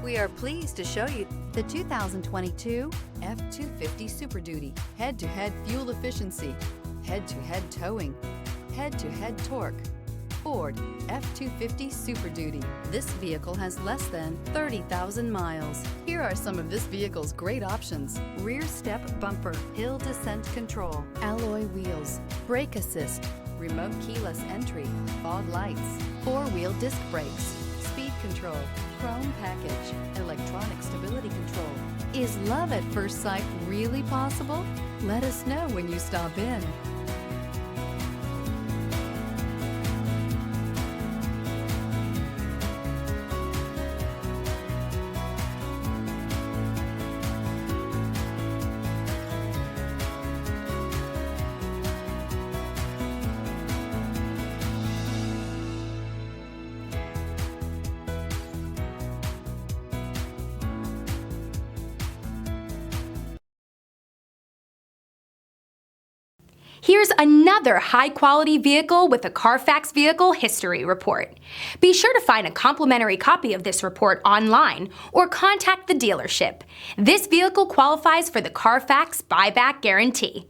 We are pleased to show you the 2022 F-250 SuperDuty. Head-to-head fuel efficiency, head-to-head towing, head-to-head torque. Ford F-250 SuperDuty. This vehicle has less than 30,000 miles. Here are some of this vehicle's great options: rear step bumper, hill descent control, alloy wheels, brake assist, remote keyless entry, fog lights, four-wheel disc brakes, speed control, chrome package, electronic stability control. Is love at first sight really possible? Let us know when you stop in. Here's another high-quality vehicle with a CarFax Vehicle History Report. Be sure to find a complimentary copy of this report online or contact the dealership. This vehicle qualifies for the CarFax Buyback Guarantee.